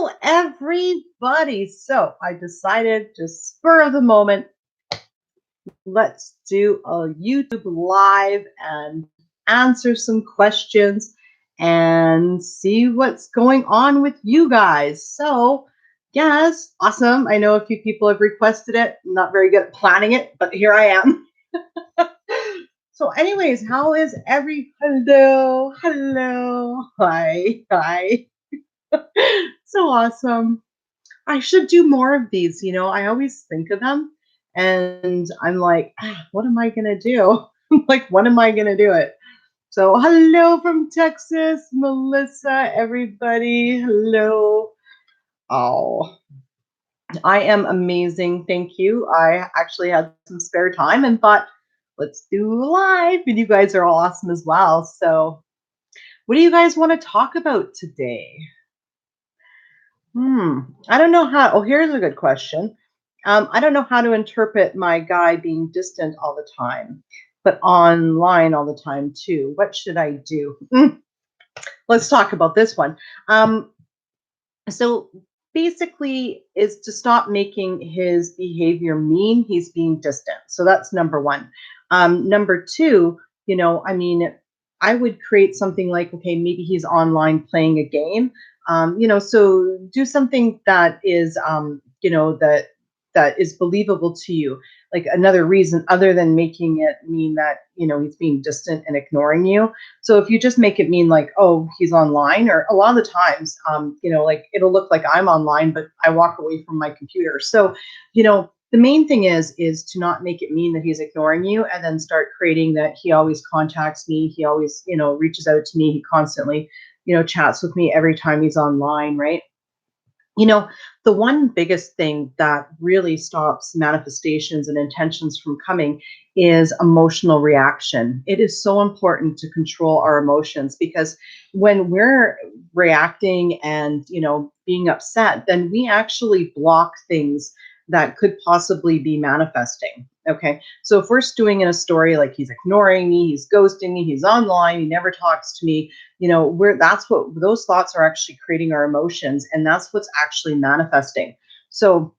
Hello, everybody. So I decided, just spur of the moment, let's do a YouTube live and answer some questions and see what's going on with you guys. So, yes, awesome. I know a few people have requested it. I'm not very good at planning it, but here I am. So, anyways, how is hello, hi. So awesome. I should do more of these. I always think of them and I'm like, what am I going to do? Like, when am I going to do it? So, hello from Texas, Melissa, everybody. Hello. Oh, I am amazing. Thank you. I actually had some spare time and thought, let's do live. And you guys are all awesome as well. So, what do you guys want to talk about today? I don't know how. Oh, here's a good question. I don't know how to interpret my guy being distant all the time, but online all the time too. What should I do? Let's talk about this one. So basically, is to stop making his behavior mean. He's being distant. So that's number one. Number two, I mean, I would create something like, okay, maybe he's online playing a game. So do something that is, that is believable to you. Like another reason other than making it mean that, he's being distant and ignoring you. So if you just make it mean like, oh, he's online, or a lot of the times, like it'll look like I'm online, but I walk away from my computer. So, the main thing is to not make it mean that he's ignoring you, and then start creating that he always contacts me. He always, reaches out to me. He constantly, chats with me every time he's online, right? You know, the one biggest thing that really stops manifestations and intentions from coming is emotional reaction. It is so important to control our emotions, because when we're reacting and, being upset, then we actually block things that could possibly be manifesting. Okay. So if we're stewing in a story like he's ignoring me, he's ghosting me, he's online, he never talks to me, that's what those thoughts are actually creating our emotions, and that's what's actually manifesting. So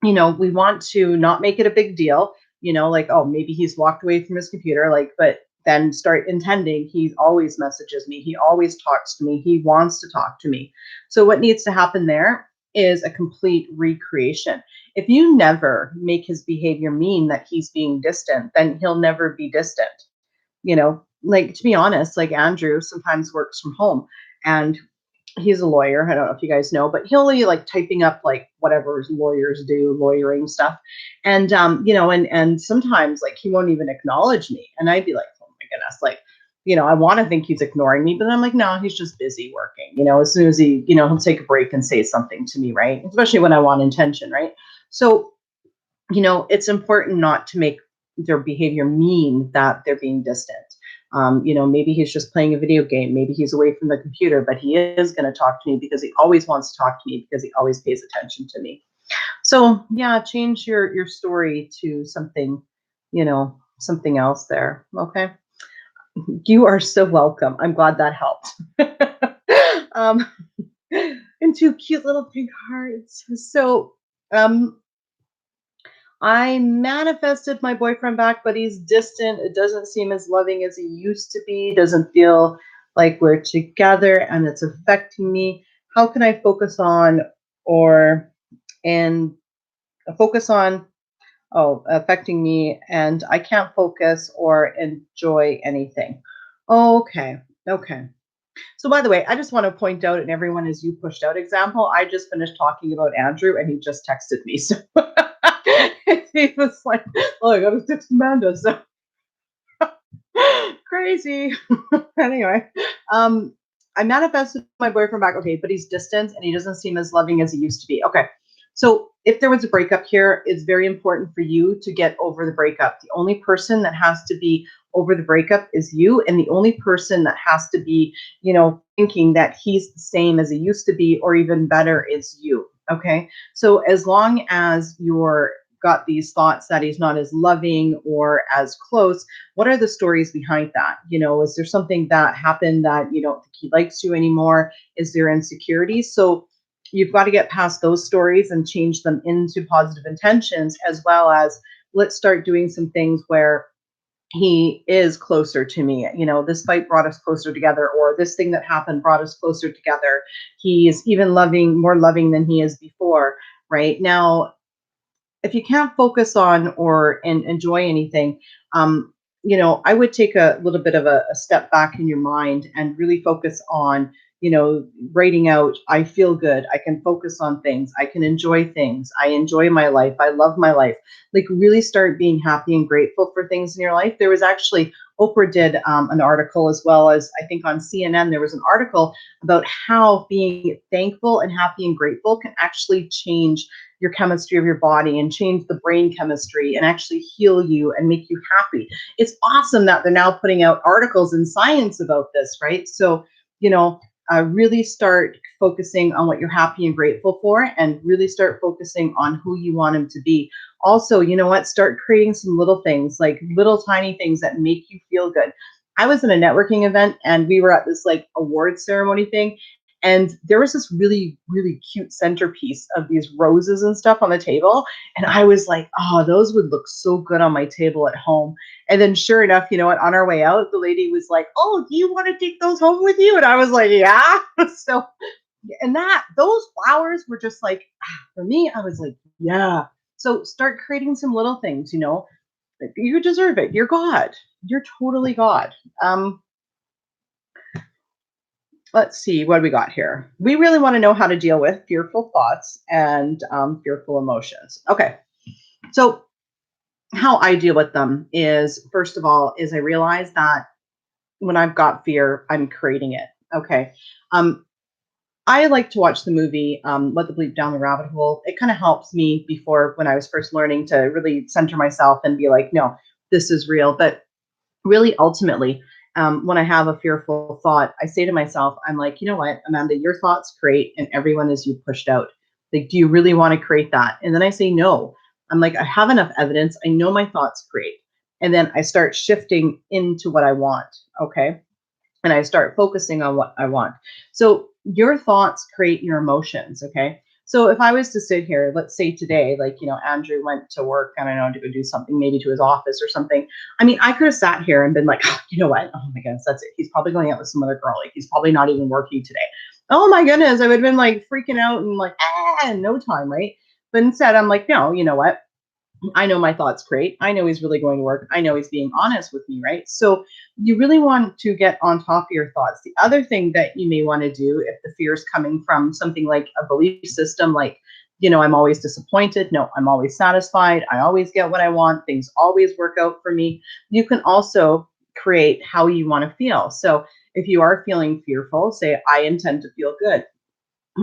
we want to not make it a big deal, like, oh, maybe he's walked away from his computer, like, but then start intending he always messages me, he always talks to me, he wants to talk to me. So what needs to happen there is a complete recreation. If you never make his behavior mean that he's being distant, then he'll never be distant. Like, to be honest, like Andrew sometimes works from home, and he's a lawyer. I don't know if you guys know, but he'll be like typing up like whatever lawyers do, lawyering stuff. And and sometimes like he won't even acknowledge me. And I'd be like, oh my goodness, like, I want to think he's ignoring me, but I'm like, no, he's just busy working. As soon as he, he'll take a break and say something to me, right? Especially when I want intention, right? So, it's important not to make their behavior mean that they're being distant. Maybe he's just playing a video game. Maybe he's away from the computer, but he is going to talk to me because he always wants to talk to me, because he always pays attention to me. So yeah, change your story to something, something else there. Okay. You are so welcome. I'm glad that helped. um, and two cute little pink hearts. So, I manifested my boyfriend back, but he's distant. It doesn't seem as loving as he used to be. Doesn't feel like we're together, and it's affecting me. How can I focus on or and focus on affecting me, and I can't focus or enjoy anything. Okay. Okay. So by the way, I just want to point out, and everyone, as you pushed out example, I just finished talking about Andrew and he just texted me. So he was like, oh, I got to text Amanda. So crazy. Anyway, I manifested my boyfriend back. Okay, but he's distant and he doesn't seem as loving as he used to be. Okay. So if there was a breakup here, it's very important for you to get over the breakup. The only person that has to be over the breakup is you. And the only person that has to be, thinking that he's the same as he used to be or even better is you. Okay. So as long as you're got these thoughts that he's not as loving or as close, what are the stories behind that? Is there something that happened that you don't think he likes you anymore? Is there insecurity? So you've got to get past those stories and change them into positive intentions, as well as let's start doing some things where he is closer to me. This fight brought us closer together, or this thing that happened brought us closer together. He is even more loving than he is before. Right now, if you can't focus on or and enjoy anything, um, I would take a little bit of a step back in your mind and really focus on, writing out, I feel good. I can focus on things. I can enjoy things. I enjoy my life. I love my life. Like really start being happy and grateful for things in your life. There was actually Oprah did an article, as well as I think on CNN, there was an article about how being thankful and happy and grateful can actually change your chemistry of your body and change the brain chemistry and actually heal you and make you happy. It's awesome that they're now putting out articles in science about this, right? So, you know, really start focusing on what you're happy and grateful for, and really start focusing on who you want them to be. Also, you know what? Start creating some little things, like little tiny things that make you feel good. I was in a networking event and we were at this like award ceremony thing, and there was this really, really cute centerpiece of these roses and stuff on the table. And I was like, oh, those would look so good on my table at home. And then sure enough, you know what, on our way out, the lady was like, oh, do you want to take those home with you? And I was like, yeah. So, and those flowers were just like, for me, I was like, yeah. So start creating some little things, you deserve it. You're God. You're totally God. Let's see, what do we got here? We really want to know how to deal with fearful thoughts and fearful emotions. Okay, so how I deal with them is, first of all, is I realize that when I've got fear, I'm creating it. Okay. Um, I like to watch the movie Let the Bleep Down the Rabbit Hole. It kind of helps me before, when I was first learning, to really center myself and be like, no, this is real. But really, ultimately, when I have a fearful thought, I say to myself, I'm like, you know what, Amanda, your thoughts create, and everyone is you pushed out. Like, do you really want to create that? And then I say no. I'm like, I have enough evidence. I know my thoughts create. And then I start shifting into what I want. Okay. And I start focusing on what I want. So your thoughts create your emotions. Okay. So if I was to sit here, let's say today, like, Andrew went to work, and I know, to go do something, maybe to his office or something. I mean, I could have sat here and been like, oh, you know what? Oh my goodness, that's it. He's probably going out with some other girl. Like, he's probably not even working today. Oh my goodness. I would have been like freaking out and like, in no time. Right. But instead, I'm like, no, you know what? I know my thoughts create. I know he's really going to work. I know he's being honest with me, right? So you really want to get on top of your thoughts. The other thing that you may want to do, if the fear is coming from something like a belief system, like, I'm always disappointed. No, I'm always satisfied. I always get what I want. Things always work out for me. You can also create how you want to feel. So if you are feeling fearful, say, I intend to feel good.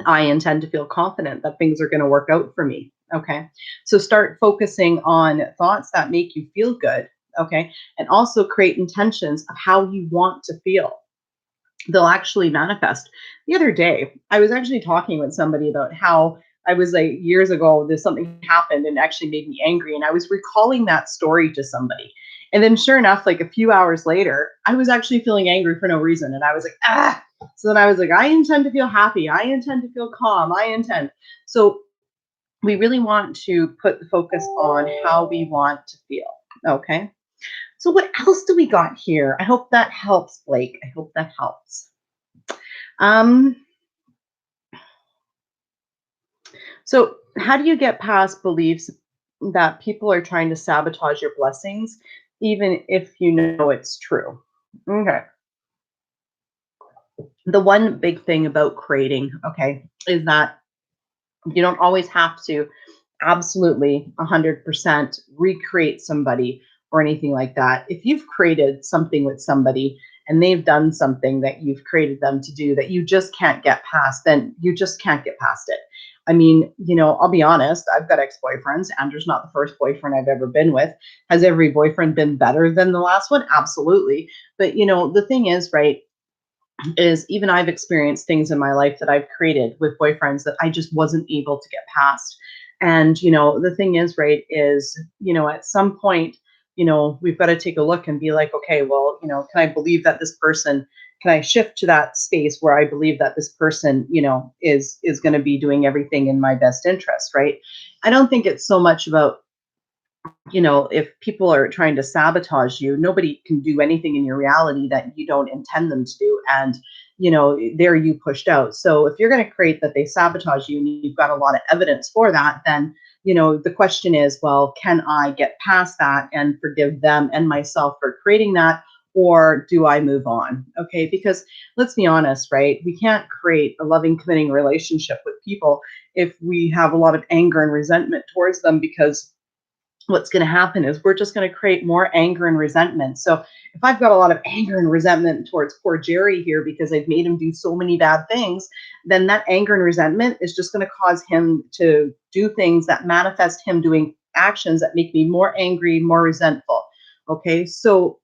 I intend to feel confident that things are going to work out for me. Okay. So start focusing on thoughts that make you feel good. Okay. And also create intentions of how you want to feel. They'll actually manifest. The other day, I was actually talking with somebody about how I was like, years ago, there's something happened and actually made me angry. And I was recalling that story to somebody. And then sure enough, like a few hours later, I was actually feeling angry for no reason. And I was like, ah. So then I was like, I intend to feel happy. I intend to feel calm. I intend. So we really want to put the focus on how we want to feel. Okay. So what else do we got here? I hope that helps, Blake. I hope that helps. Um, so how do you get past beliefs that people are trying to sabotage your blessings, even if you know it's true? Okay. The one big thing about creating, okay, is that you don't always have to absolutely 100% recreate somebody or anything like that. If you've created something with somebody and they've done something that you've created them to do that you just can't get past, then you just can't get past it. I mean, I'll be honest, I've got ex-boyfriends. Andrew's not the first boyfriend I've ever been with. Has every boyfriend been better than the last one? Absolutely. But, the thing is, right, is even I've experienced things in my life that I've created with boyfriends that I just wasn't able to get past. And, the thing is, right, is, at some point, we've got to take a look and be like, okay, well, can I believe that this person, can I shift to that space where I believe that this person, is going to be doing everything in my best interest, right? I don't think it's so much about, if people are trying to sabotage you, nobody can do anything in your reality that you don't intend them to do. And, there you pushed out. So if you're going to create that they sabotage you and you've got a lot of evidence for that, then, the question is, well, can I get past that and forgive them and myself for creating that? Or do I move on? Okay. Because let's be honest, right? We can't create a loving, committing relationship with people if we have a lot of anger and resentment towards them, because what's going to happen is we're just going to create more anger and resentment. So if I've got a lot of anger and resentment towards poor Gerry here because I've made him do so many bad things, then that anger and resentment is just going to cause him to do things that manifest him doing actions that make me more angry, more resentful. Okay. So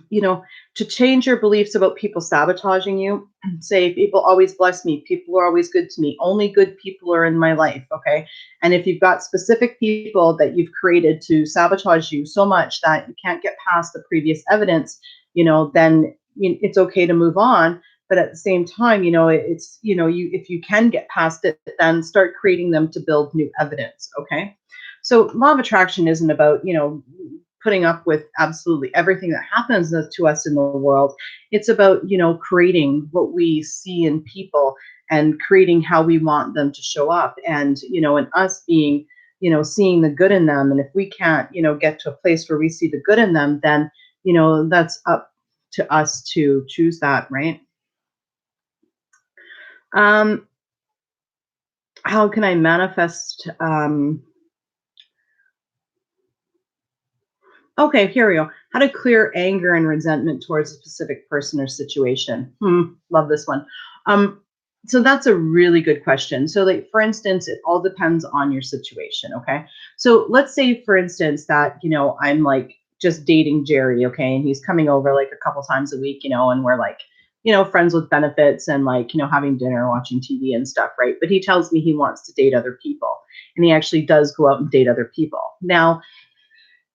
you know, to change your beliefs about people sabotaging you. Say, people always bless me, people are always good to me, only good people are in my life. Okay. And if you've got specific people that you've created to sabotage you so much that you can't get past the previous evidence, then it's okay to move on. But at the same time, it's, if you can get past it, then start creating them to build new evidence. Okay. So law of attraction isn't about, putting up with absolutely everything that happens to us in the world. It's about, creating what we see in people and creating how we want them to show up. And, and us being, seeing the good in them. And if we can't, get to a place where we see the good in them, then, that's up to us to choose that, right? Um, how can I manifest? Okay, here we go. How to clear anger and resentment towards a specific person or situation. Love this one. Um, so that's a really good question. So, like, for instance, it all depends on your situation. Okay. So let's say, for instance, that, I'm like just dating Gerry. Okay. And he's coming over like a couple times a week, and we're like, friends with benefits and like, having dinner, watching TV and stuff. Right. But he tells me he wants to date other people, and he actually does go out and date other people. Now,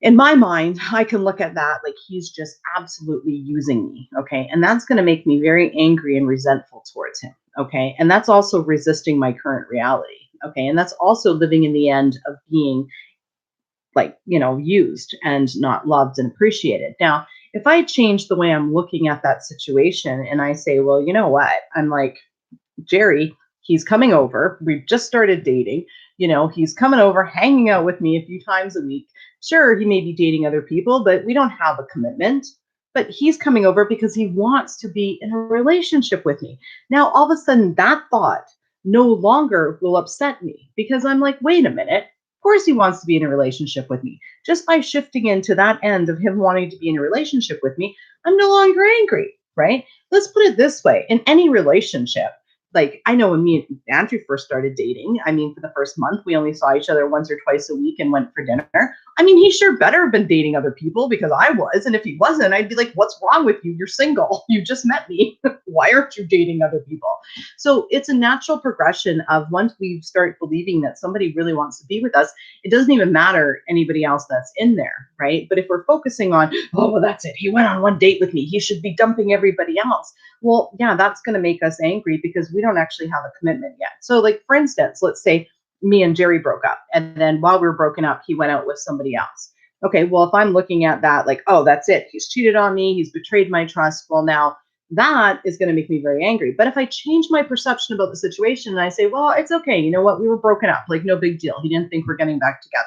in my mind, I can look at that like he's just absolutely using me. Okay. And that's going to make me very angry and resentful towards him. Okay. And that's also resisting my current reality. Okay. And that's also living in the end of being like, used and not loved and appreciated. Now, if I change the way I'm looking at that situation and I say, well, you know what? I'm like, Gerry, he's coming over. We've just started dating. He's coming over, hanging out with me a few times a week. Sure, he may be dating other people, but we don't have a commitment. But he's coming over because he wants to be in a relationship with me. Now, all of a sudden, that thought no longer will upset me because I'm like, wait a minute. Of course, he wants to be in a relationship with me. Just by shifting into that end of him wanting to be in a relationship with me, I'm no longer angry, right? Let's put it this way, in any relationship, like, I know when me and Andrew first started dating, I mean, for the first month, we only saw each other once or twice a week and went for dinner. I mean, he sure better have been dating other people because I was. And if he wasn't, I'd be like, what's wrong with you? You're single. You just met me. Why aren't you dating other people? So it's a natural progression of, once we start believing that somebody really wants to be with us, it doesn't even matter anybody else that's in there, right? But if we're focusing on, oh, well, that's it, he went on one date with me, he should be dumping everybody else. Well, yeah, that's going to make us angry because we don't actually have a commitment yet. So, like, for instance, let's say me and Gerry broke up, and then while we were broken up, he went out with somebody else. Okay, well, if I'm looking at that like, oh, that's it, he's cheated on me, he's betrayed my trust, well, now that is going to make me very angry. But if I change my perception about the situation and I say, well, it's okay, you know what, we were broken up, like, no big deal, he didn't think we're getting back together.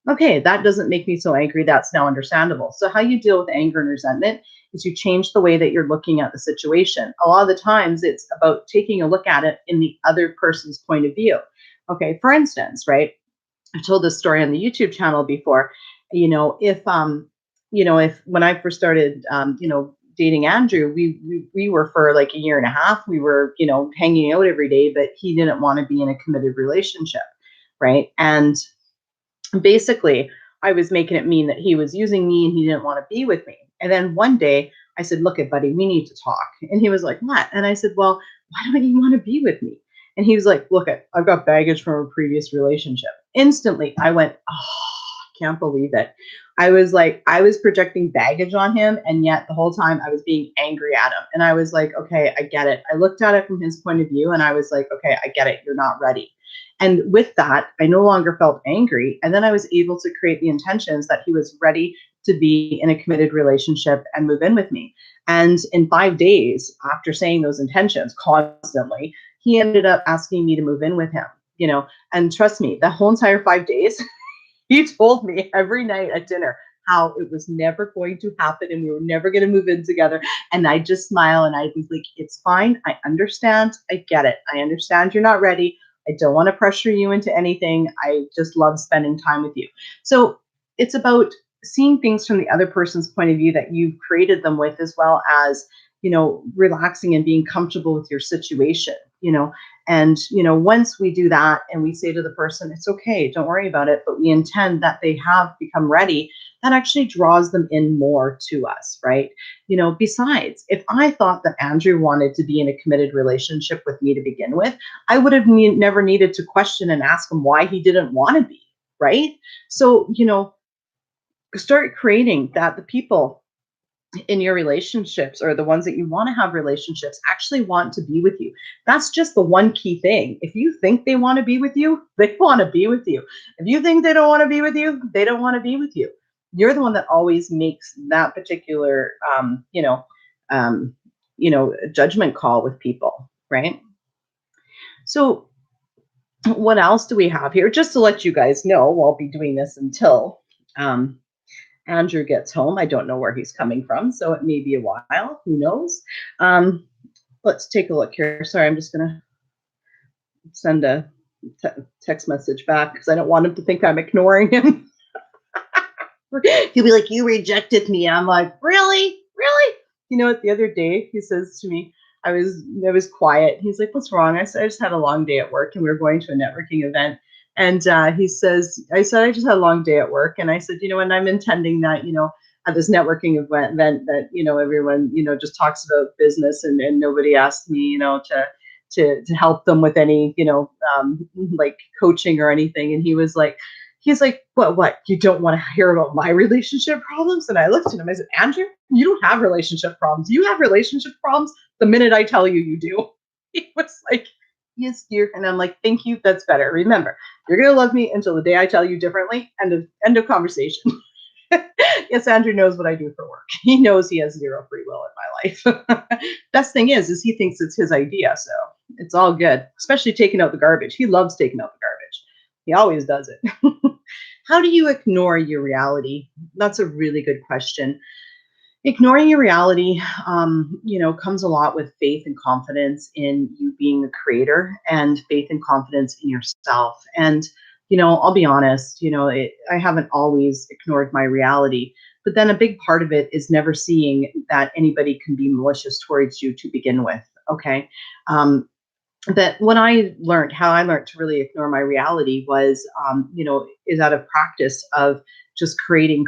Okay, that doesn't make me so angry. That's now understandable. So, how you deal with anger and resentment is you change the way that you're looking at the situation. A lot of the times, it's about taking a look at it in the other person's point of view. Okay, for instance, right? I've told this story on the YouTube channel before. If when I first started, dating Andrew, we were for like a year and a half. We were, hanging out every day, but he didn't want to be in a committed relationship, right? And basically, I was making it mean that he was using me and he didn't want to be with me. And then one day I said, look it, buddy, we need to talk. And he was like, what? And I said, well, why don't you want to be with me? And he was like, look it, I've got baggage from a previous relationship. Instantly, I went, oh, can't believe it. I was like, I was projecting baggage on him, and yet the whole time I was being angry at him. And I was like, okay, I get it. I looked at it from his point of view, and I was like, okay, I get it. You're not ready. And with that, I no longer felt angry. And then I was able to create the intentions that he was ready to be in a committed relationship and move in with me. And in 5 days after saying those intentions constantly, he ended up asking me to move in with him, you know. And trust me, the whole entire 5 days, he told me every night at dinner how it was never going to happen and we were never going to move in together. And I just smile and I was like, it's fine. I understand. I get it. I understand you're not ready. I don't want to pressure you into anything. I just love spending time with you. So it's about seeing things from the other person's point of view that you've created them with, as well as, you know, relaxing and being comfortable with your situation, you know. And, you know, once we do that and we say to the person, it's okay, don't worry about it, but we intend that they have become ready, that actually draws them in more to us, right? You know, besides, if I thought that Andrew wanted to be in a committed relationship with me to begin with, I would have never needed to question and ask him why he didn't want to be, right? So, you know, start creating that the people in your relationships, or the ones that you want to have relationships, actually want to be with you. That's just the one key thing. If you think they want to be with you, they want to be with you. If you think they don't want to be with you, they don't want to be with you. You're the one that always makes that particular um, judgment call with people, right? So what else do we have here? Just to let you guys know, I'll be doing this until Andrew gets home. I don't know where he's coming from, so it may be a while. Who knows? Let's take a look here. Sorry, I'm just going to send a text message back because I don't want him to think I'm ignoring him. He'll be like, you rejected me. I'm like, really? Really? You know what? The other day, he says to me, I was quiet. He's like, what's wrong? I said, I just had a long day at work and we were going to a networking event. And he says, I said, I just had a long day at work. And I said, you know, and I'm intending that, you know, at this networking event that, you know, everyone, you know, just talks about business and nobody asked me, you know, to help them with any, you know, like coaching or anything. And he's like, what? You don't want to hear about my relationship problems? And I looked at him, I said, Andrew, you don't have relationship problems. You have relationship problems the minute I tell you you do. He was like, yes, dear. And I'm like, thank you. That's better. Remember, you're going to love me until the day I tell you differently. End of conversation. Yes, Andrew knows what I do for work. He knows he has zero free will in my life. Best thing is he thinks it's his idea. So it's all good, especially taking out the garbage. He loves taking out the garbage. He always does it. How do you ignore your reality? That's a really good question. Ignoring your reality, you know, comes a lot with faith and confidence in you being a creator, and faith and confidence in yourself. And, you know, I'll be honest, you know, I haven't always ignored my reality, but then a big part of it is never seeing that anybody can be malicious towards you to begin with. Okay. That when how I learned to really ignore my reality was, you know, is out of practice of just creating.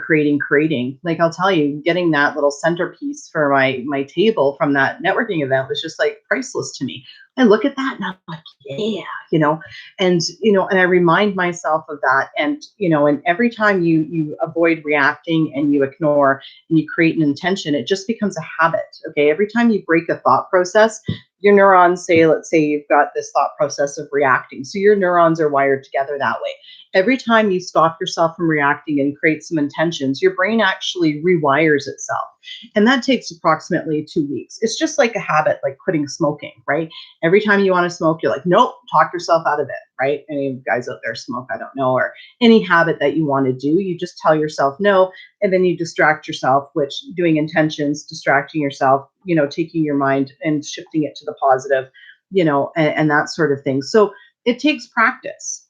Like, I'll tell you, getting that little centerpiece for my table from that networking event was just like priceless to me. I look at that and I'm like, yeah, and I remind myself of that. And, you know, and every time you avoid reacting and you ignore and you create an intention, it just becomes a habit. Okay. Every time you break a thought process, your neurons let's say you've got this thought process of reacting. So your neurons are wired together that way. Every time you stop yourself from reacting and create some intentions, your brain actually rewires itself. And that takes approximately 2 weeks. It's just like a habit, like quitting smoking, right? Every time you want to smoke, you're like, nope, talk yourself out of it, right? Any guys out there smoke, I don't know, or any habit that you want to do, you just tell yourself no, and then you distract yourself, which doing intentions, distracting yourself, you know, taking your mind and shifting it to the positive, you know, and that sort of thing. So it takes practice.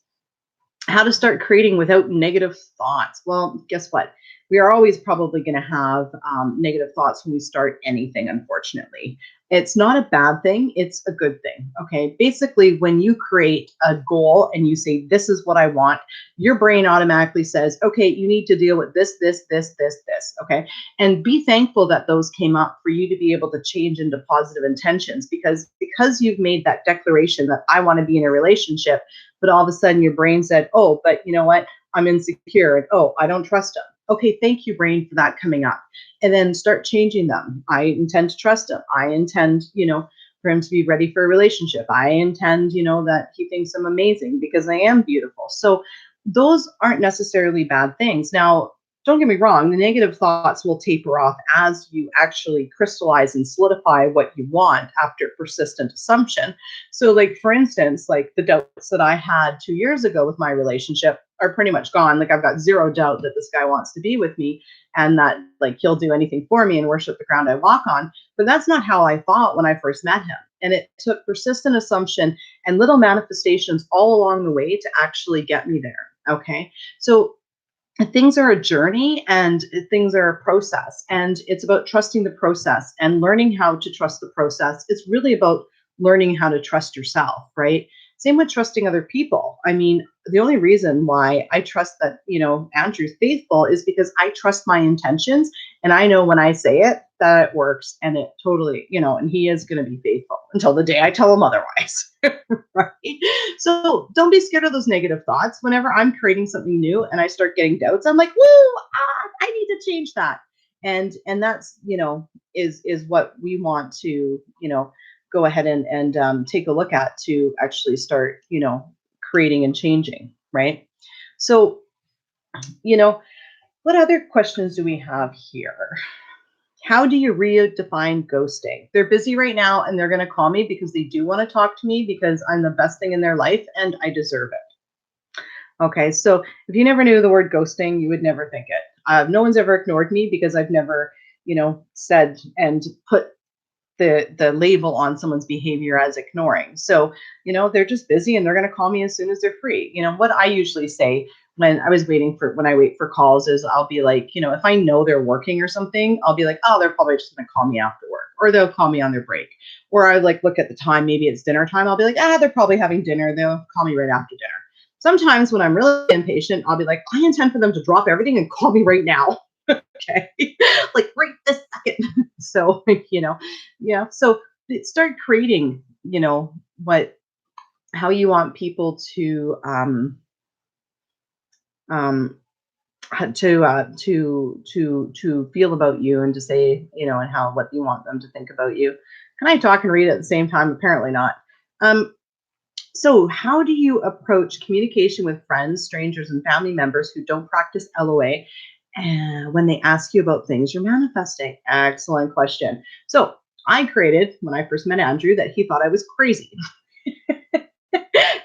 How to start creating without negative thoughts? Well, guess what? We are always probably going to have negative thoughts when we start anything, unfortunately. It's not a bad thing. It's a good thing. Okay. Basically, when you create a goal and you say, this is what I want, your brain automatically says, okay, you need to deal with this. Okay. And be thankful that those came up for you to be able to change into positive intentions, because you've made that declaration that I want to be in a relationship, but all of a sudden your brain said, oh, but you know what? I'm insecure, and oh, I don't trust him. Okay, thank you, brain, for that coming up. And then start changing them. I intend to trust him. I intend, for him to be ready for a relationship. I intend, that he thinks I'm amazing because I am beautiful. So those aren't necessarily bad things. Now, don't get me wrong, the negative thoughts will taper off as you actually crystallize and solidify what you want after persistent assumption. So, like, for instance, like the doubts that I had 2 years ago with my relationship are pretty much gone. Like, I've got zero doubt that this guy wants to be with me and that, like, he'll do anything for me and worship the ground I walk on. But that's not how I thought when I first met him. And it took persistent assumption and little manifestations all along the way to actually get me there. Okay. So, things are a journey and things are a process, and it's about trusting the process and learning how to trust the process. It's really about learning how to trust yourself, right? Same with trusting other people. I mean, the only reason why I trust that, Andrew's faithful is because I trust my intentions, and I know when I say it that it works, and it totally, and he is going to be faithful until the day I tell him otherwise. Right? So don't be scared of those negative thoughts. Whenever I'm creating something new and I start getting doubts, I'm like, woo, I need to change that. And that's, is what we want to, go ahead and take a look at to actually start, creating and changing, right? So, what other questions do we have here? How do you redefine ghosting? They're busy right now and they're going to call me because they do want to talk to me because I'm the best thing in their life and I deserve it. Okay, so if you never knew the word ghosting, you would never think it. No one's ever ignored me because I've never, said and put the label on someone's behavior as ignoring. So, they're just busy and they're going to call me as soon as they're free. What I usually say when I wait for calls is I'll be like, if I know they're working or something, I'll be like, oh, they're probably just going to call me after work, or they'll call me on their break. Or I like look at the time, maybe it's dinner time. I'll be like, they're probably having dinner. They'll call me right after dinner. Sometimes when I'm really impatient, I'll be like, I intend for them to drop everything and call me right now. Okay. Like right this second. So, yeah. So start creating, how you want people um, to feel about you and to say, and what you want them to think about you. Can I talk and read at the same time? Apparently not. So how do you approach communication with friends, strangers, and family members who don't practice LOA when they ask you about things you're manifesting? Excellent question. So I created, when I first met Andrew, that he thought I was crazy.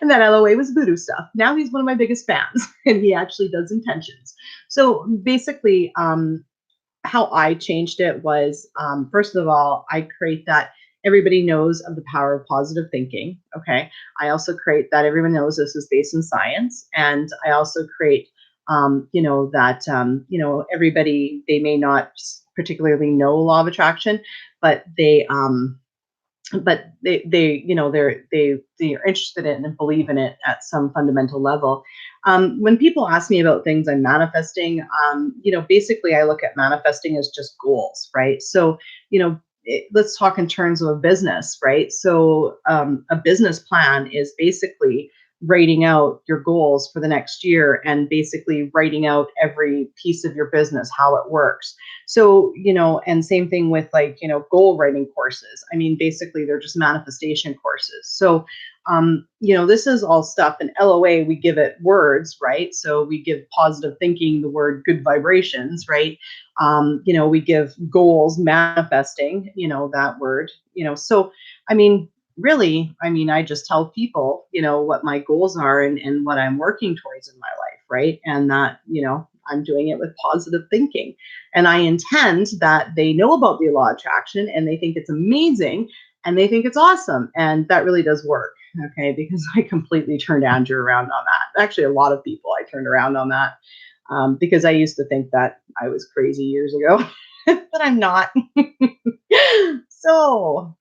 And that LOA was voodoo stuff. Now he's one of my biggest fans, and he actually does intentions. So basically, how I changed it was, first of all, I create that everybody knows of the power of positive thinking. Okay. I also create that everyone knows this is based in science. And I also create, that, everybody, they may not particularly know law of attraction, but they're interested in it and believe in it at some fundamental level. When people ask me about things I'm manifesting, basically I look at manifesting as just goals, right? So, let's talk in terms of a business, right? So, a business plan is basically writing out your goals for the next year and basically writing out every piece of your business, how it works. So, and same thing with, like, goal writing courses. I mean, basically they're just manifestation courses. So, this is all stuff in LOA. We give it words, right? So we give positive thinking the word good vibrations, right? We give goals, manifesting, that word, so, I mean, really, I just tell people, what my goals are and what I'm working towards in my life, right? And that, I'm doing it with positive thinking. And I intend that they know about the law of attraction and they think it's amazing and they think it's awesome. And that really does work. Okay. Because I completely turned Andrew around on that. Actually, a lot of people I turned around on that, because I used to think that I was crazy years ago, but I'm not. So,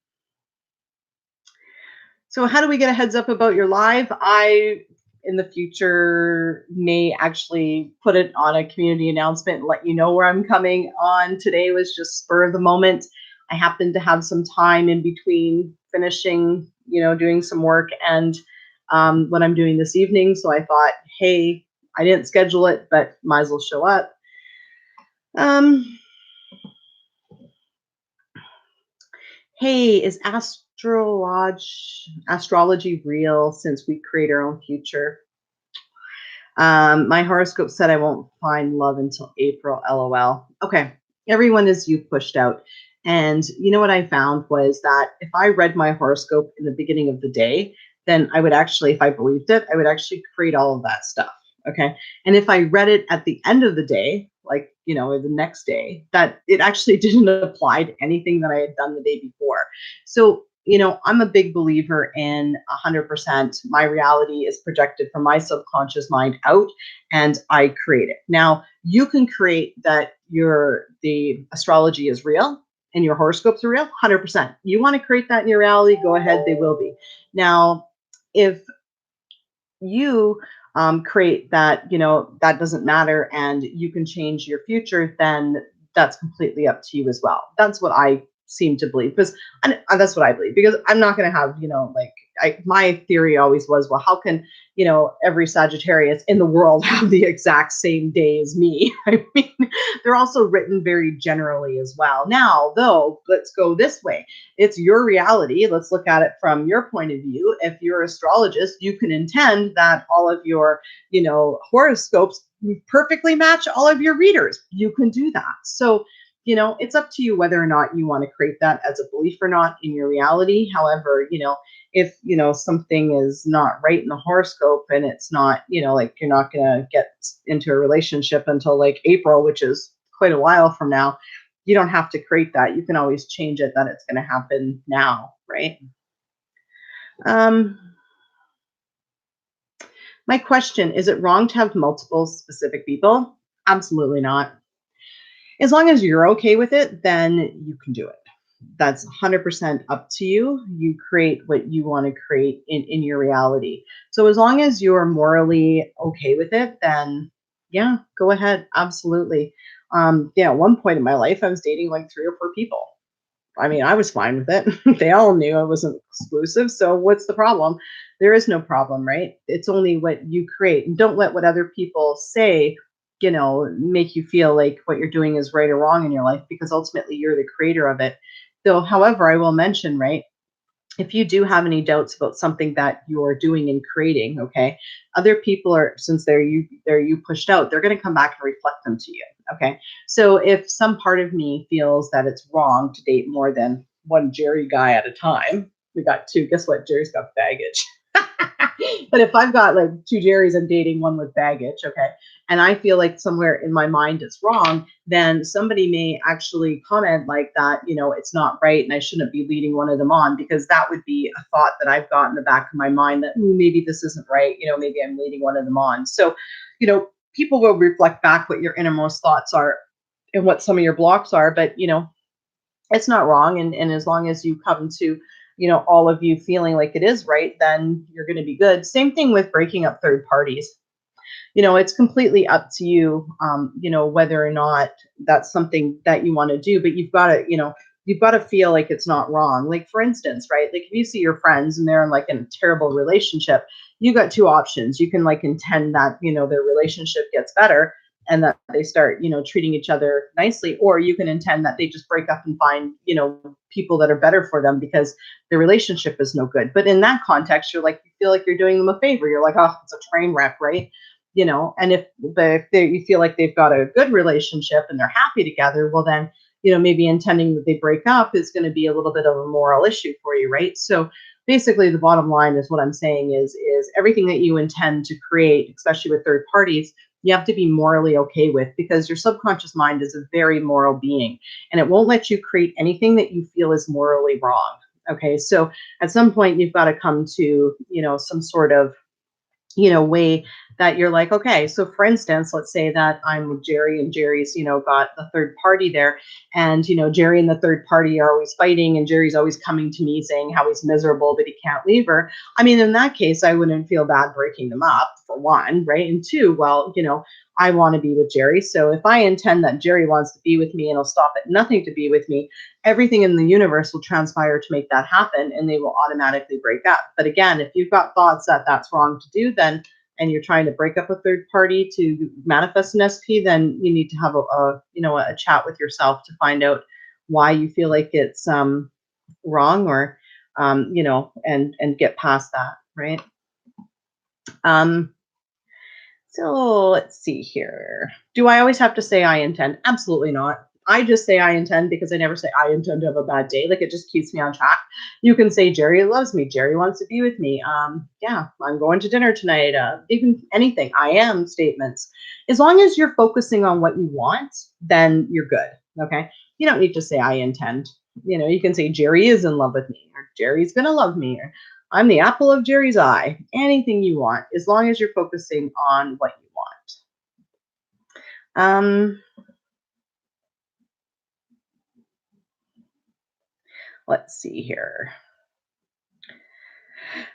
how do we get a heads up about your live? I, in the future, may actually put it on a community announcement and let you know where I'm coming on. Today was just spur of the moment. I happened to have some time in between finishing, doing some work and what I'm doing this evening. So I thought, hey, I didn't schedule it, but might as well show up. Um, hey, is astrology real since we create our own future? My horoscope said I won't find love until April, lol. Okay, everyone is you pushed out. And you know what I found was that if I read my horoscope in the beginning of the day, then I would actually, if I believed it, I would actually create all of that stuff. Okay. And if I read it at the end of the day, like, the next day, that it actually didn't apply to anything that I had done the day before. So, I'm a big believer in 100%. My reality is projected from my subconscious mind out, and I create it. Now, you can create that the astrology is real and your horoscopes are real, 100%. You want to create that in your reality, go ahead, they will be. Now, if you create that, that doesn't matter and you can change your future, then that's completely up to you as well. That's what I seem to believe, because that's what I believe, because I'm not going to have, like, my theory always was, well, how can, every Sagittarius in the world have the exact same day as me? I mean, they're also written very generally as well. Now, though, let's go this way. It's your reality. Let's look at it from your point of view. If you're an astrologist, you can intend that all of your, horoscopes perfectly match all of your readers. You can do that. So, it's up to you whether or not you want to create that as a belief or not in your reality. However, if something is not right in the horoscope and it's not, like, you're not going to get into a relationship until like April, which is quite a while from now, you don't have to create that. You can always change it that it's going to happen now, right? um my question, is it wrong to have multiple specific people? Absolutely not. As long as you're okay with it, then you can do it. That's 100% up to you. You create what you want to create in your reality. So as long as you're morally okay with it, then yeah, go ahead. Absolutely. Yeah, at one point in my life, I was dating like 3 or 4 people. I mean, I was fine with it. They all knew I wasn't exclusive. So what's the problem? There is no problem, right? It's only what you create. And don't let what other people say, make you feel like what you're doing is right or wrong in your life, because ultimately you're the creator of it. Though, however, I will mention, right? If you do have any doubts about something that you're doing and creating, okay, other people are, since they're you pushed out, they're going to come back and reflect them to you. Okay. So if some part of me feels that it's wrong to date more than one Gerry guy at a time, we got two. Guess what? Gerry's got baggage. But if I've got like two Gerrys and dating one with baggage, okay, and I feel like somewhere in my mind it's wrong, then somebody may actually comment like that, it's not right and I shouldn't be leading one of them on, because that would be a thought that I've got in the back of my mind that maybe this isn't right, maybe I'm leading one of them on. So, people will reflect back what your innermost thoughts are and what some of your blocks are, but it's not wrong. And as long as you come to, all of you feeling like it is right, then you're going to be good. Same thing with breaking up third parties. It's completely up to you, whether or not that's something that you want to do, but you've got to feel like it's not wrong. Like, for instance, right? Like, if you see your friends and they're in like a terrible relationship, you got two options. You can like intend that, their relationship gets better and that they start, treating each other nicely, or you can intend that they just break up and find, people that are better for them because the relationship is no good. But in that context, you feel like you're doing them a favor. You're like, oh, it's a train wreck, right? And if you feel like they've got a good relationship and they're happy together, well then, maybe intending that they break up is going to be a little bit of a moral issue for you, right? So basically the bottom line is, what I'm saying is everything that you intend to create, especially with third parties, you have to be morally okay with, because your subconscious mind is a very moral being and it won't let you create anything that you feel is morally wrong. Okay. So at some point you've got to come to, some sort of, way that you're like, okay, so for instance, let's say that I'm with Gerry and Gerry's, got the third party there, and Gerry and the third party are always fighting and Gerry's always coming to me saying how he's miserable but he can't leave her. I mean, in that case, I wouldn't feel bad breaking them up, for one, right? And two, well, I want to be with Gerry. So if I intend that Gerry wants to be with me and he'll stop at nothing to be with me, everything in the universe will transpire to make that happen and they will automatically break up. But again, if you've got thoughts that that's wrong to do, then and you're trying to break up a third party to manifest an SP, then you need to have a chat with yourself to find out why you feel like it's wrong, or and get past that, right? Um, so let's see here. Do I always have to say I intend? Absolutely not. I just say I intend because I never say I intend to have a bad day. Like, it just keeps me on track. You can say Gerry loves me. Gerry wants to be with me. Yeah, I'm going to dinner tonight. Even anything. I am statements. As long as you're focusing on what you want, then you're good. Okay. You don't need to say I intend. You can say Gerry is in love with me, or Gerry's gonna love me, or I'm the apple of Gerry's eye. Anything you want, as long as you're focusing on what you want. Let's see here.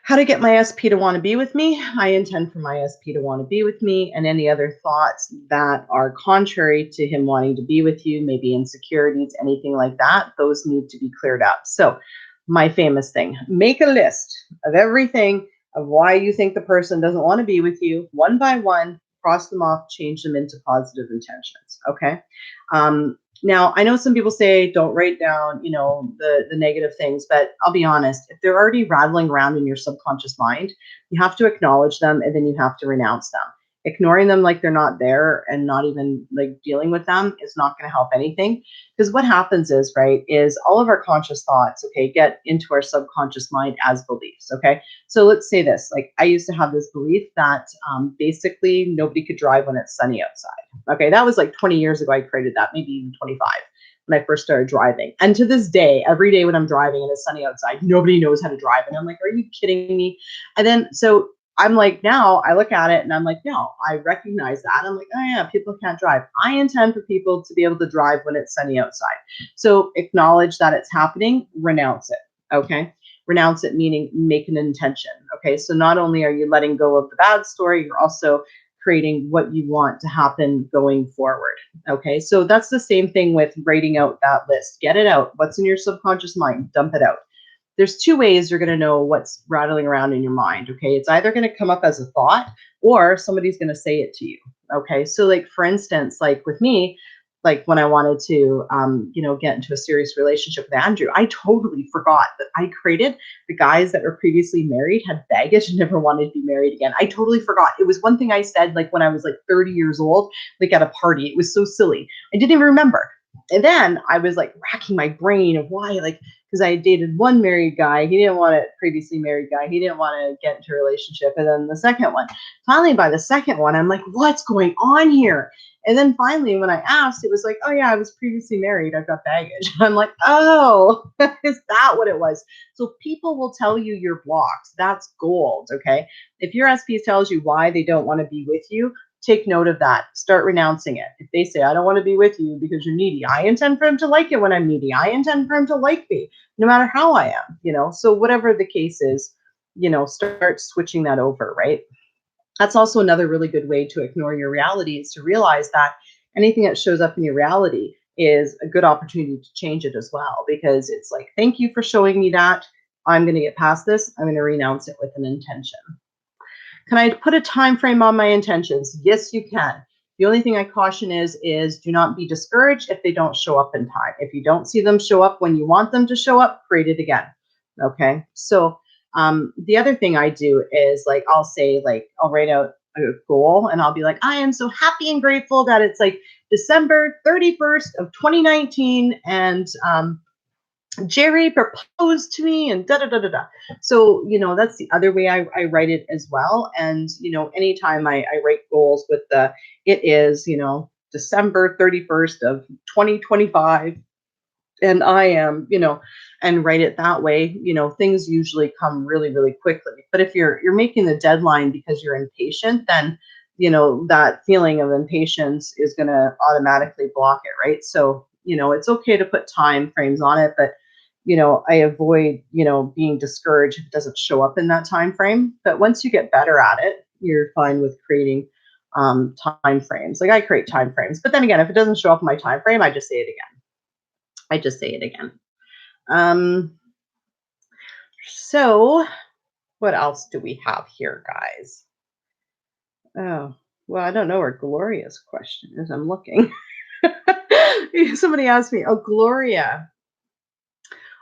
How to get my SP to want to be with me? I intend for my SP to want to be with me, and any other thoughts that are contrary to him wanting to be with you, maybe insecurities, anything like that, those need to be cleared up. So, my famous thing, make a list of everything of why you think the person doesn't want to be with you, one by one, cross them off, change them into positive intentions. Okay. Now, I know some people say don't write down, the negative things, but I'll be honest, if they're already rattling around in your subconscious mind, you have to acknowledge them, and then you have to renounce them. Ignoring them like they're not there and not even like dealing with them is not going to help anything. Because what happens is, right, is all of our conscious thoughts, okay, get into our subconscious mind as beliefs. Okay. So let's say this, like, I used to have this belief that basically nobody could drive when it's sunny outside. Okay, that was like 20 years ago. I created that, maybe even 25, when I first started driving. And to this day, every day when I'm driving and it's sunny outside, nobody knows how to drive. And I'm like, are you kidding me? And then so I'm like, now I look at it and I'm like, no, I recognize that. I'm like, oh yeah, people can't drive. I intend for people to be able to drive when it's sunny outside. So acknowledge that it's happening, renounce it. Okay. Renounce it, meaning make an intention. Okay. So not only are you letting go of the bad story, you're also creating what you want to happen going forward. Okay. So that's the same thing with writing out that list. Get it out. What's in your subconscious mind? Dump it out. There's two ways you're going to know what's rattling around in your mind. Okay. It's either going to come up as a thought, or somebody's going to say it to you. Okay. So, like, for instance, like with me, like when I wanted to, get into a serious relationship with Andrew, I totally forgot that I created the guys that were previously married had baggage and never wanted to be married again. I totally forgot. It was one thing I said, like, when I was like 30 years old, like at a party. It was so silly. I didn't even remember. And then I was like racking my brain of why, like, because I dated one married guy. He didn't want a previously married guy. He didn't want to get into a relationship. And then the second one, finally, by the second one, I'm like, what's going on here? And then finally, when I asked, it was like, oh, yeah, I was previously married. I've got baggage. I'm like, oh, is that what it was? So people will tell you your blocks. That's gold. Okay. If your SP tells you why they don't want to be with you, take note of that. Start renouncing it. If they say, I don't want to be with you because you're needy, I intend for him to like it when I'm needy. I intend for him to like me no matter how I am. So whatever the case is, start switching that over, right? That's also another really good way to ignore your reality, is to realize that anything that shows up in your reality is a good opportunity to change it as well, because it's like, thank you for showing me that. I'm going to get past this. I'm going to renounce it with an intention. Can I put a time frame on my intentions? Yes, you can. The only thing I caution is do not be discouraged if they don't show up in time. If you don't see them show up when you want them to show up, create it again. Okay. So the other thing I do is, like, I'll say, like, I'll write out a goal and I'll be like, I am so happy and grateful that it's like December 31st of 2019, and Gerry proposed to me, and da da da da da. So, that's the other way I write it as well. And, anytime I write goals with it is, December 31st of 2025, and I am, and write it that way, things usually come really, really quickly. But if you're making the deadline because you're impatient, then, that feeling of impatience is going to automatically block it, right? So, it's okay to put time frames on it, but I avoid, being discouraged if it doesn't show up in that time frame. But once you get better at it, you're fine with creating time frames. Like, I create time frames, but then again, if it doesn't show up in my time frame, I just say it again. I just say it again. So what else do we have here, guys? Oh, well, I don't know where Gloria's question is. I'm looking. Somebody asked me, "Oh, Gloria."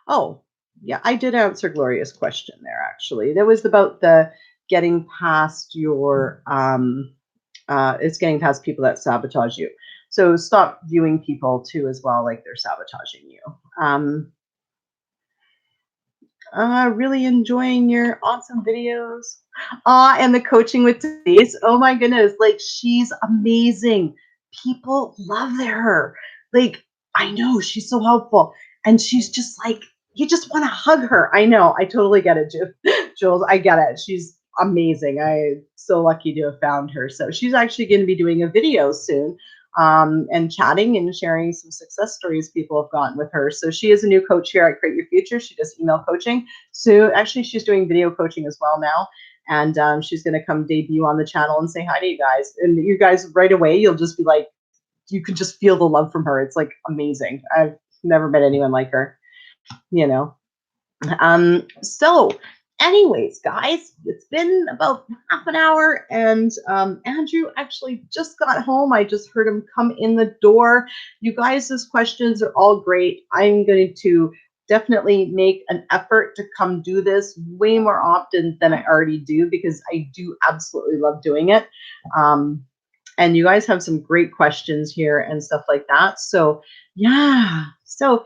Oh, yeah, I did answer Gloria's question there, actually. That was about the getting past your, it's getting past people that sabotage you. So stop viewing people too as well like they're sabotaging you. Um, really enjoying your awesome videos. And the coaching with Denise. Oh my goodness, like she's amazing. People love her. Like, I know she's so helpful. And she's just like, you just want to hug her. I know. I totally get it, Jules. I get it. She's amazing. I'm so lucky to have found her. So she's actually going to be doing a video soon, and chatting and sharing some success stories people have gotten with her. So she is a new coach here at Create Your Future. She does email coaching. So actually, she's doing video coaching as well now. And she's going to come debut on the channel and say hi to you guys. And you guys, right away, you'll just be like, you can just feel the love from her. It's like amazing. I've never met anyone like her, you know. So, anyways, guys, it's been about half an hour, and Andrew actually just got home. I just heard him come in the door. You guys' questions are all great. I'm going to definitely make an effort to come do this way more often than I already do because I do absolutely love doing it. Um, and you guys have some great questions here and stuff like that. So, yeah. So,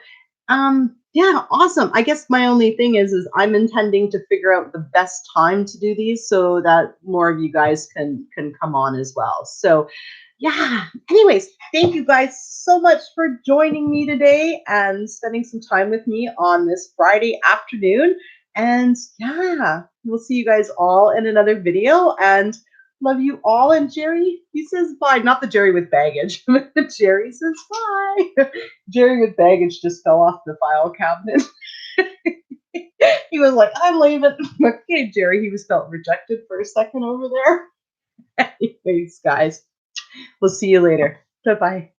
yeah, awesome. I guess my only thing is I'm intending to figure out the best time to do these so that more of you guys can come on as well. So, yeah. Anyways, thank you guys so much for joining me today and spending some time with me on this Friday afternoon. And yeah, we'll see you guys all in another video. And love you all. And Gerry, he says bye. Not the Gerry with baggage. Gerry says bye. Gerry with baggage just fell off the file cabinet. He was like, I'm leaving. Okay, Gerry, he was felt rejected for a second over there. Anyways, guys, we'll see you later. Bye bye.